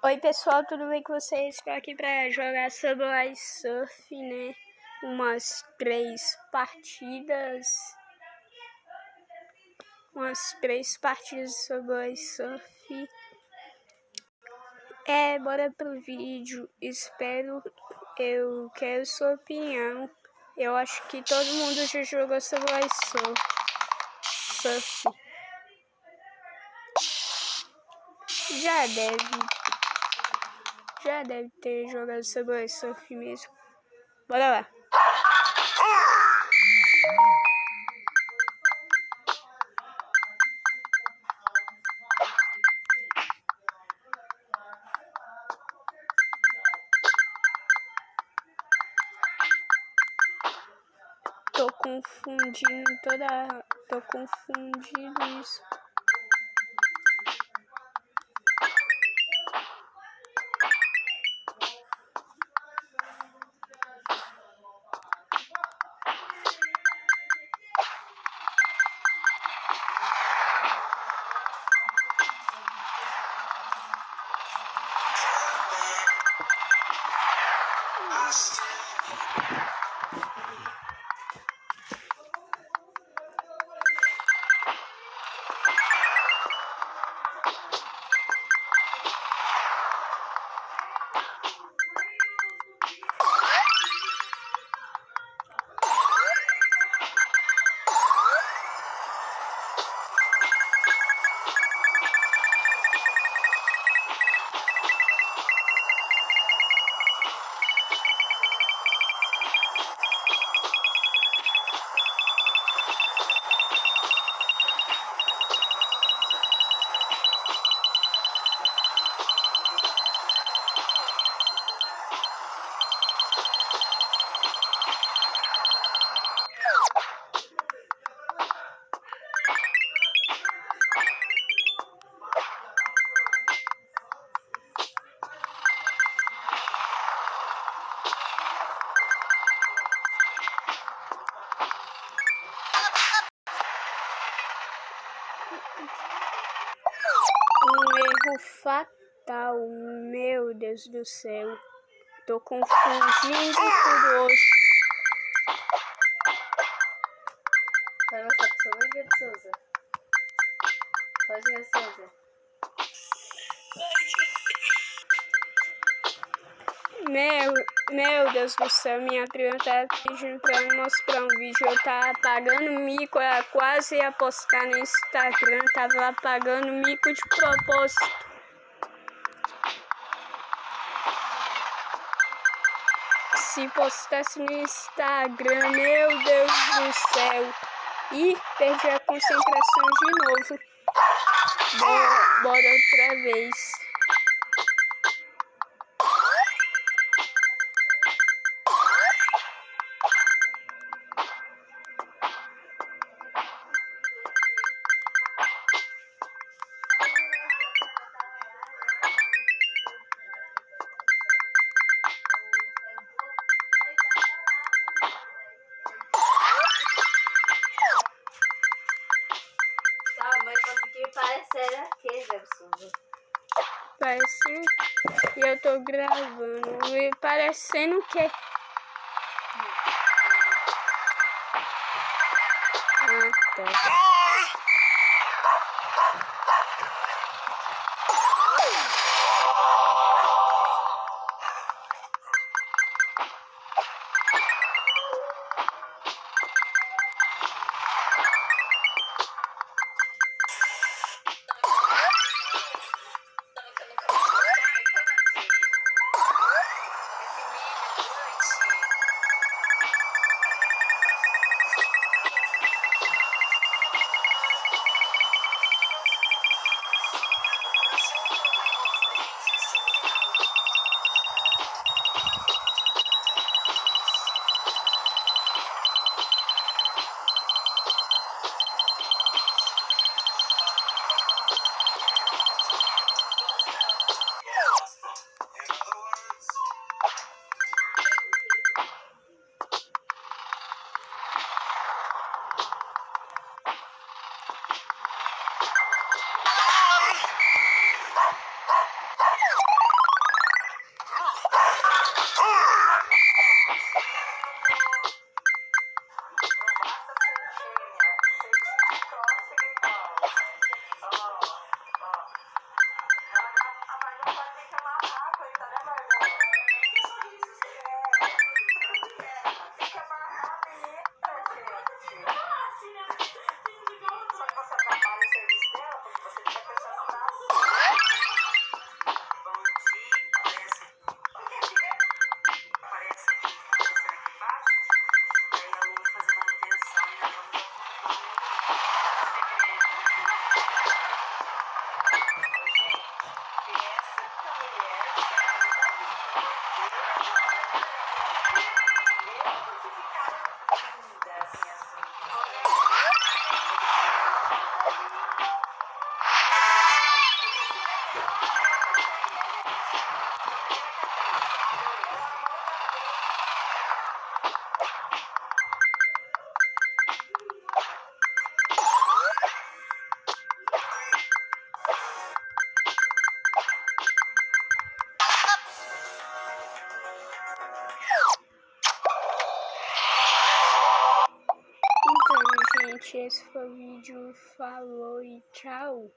Oi pessoal, tudo bem com vocês? Estou aqui para jogar Subway Surf, né? Umas 3 partidas. De Subway Surf. Bora pro vídeo. Eu quero sua opinião. Eu acho que todo mundo já jogou Subway Surf. Já deve ter jogado Subway Surf mesmo. Bora lá. Tô confundindo isso. Um erro fatal, meu Deus do céu. Tô confundindo tudo hoje. Vai mostrar pro seu amigo de Souza. Pode ir, Souza. Meu Deus do céu, minha prima tá pedindo pra eu mostrar um vídeo. Eu tava pagando mico, ela quase ia postar no Instagram, tava lá pagando mico de propósito. Se postasse no Instagram, meu Deus do céu. Ih, perdi a concentração de novo. Bora outra vez. Mas isso aqui parece aqui, Souza. Parece. E eu tô gravando. E parecendo o quê? Ah, tá. gente. Esse foi o vídeo. Falou e tchau.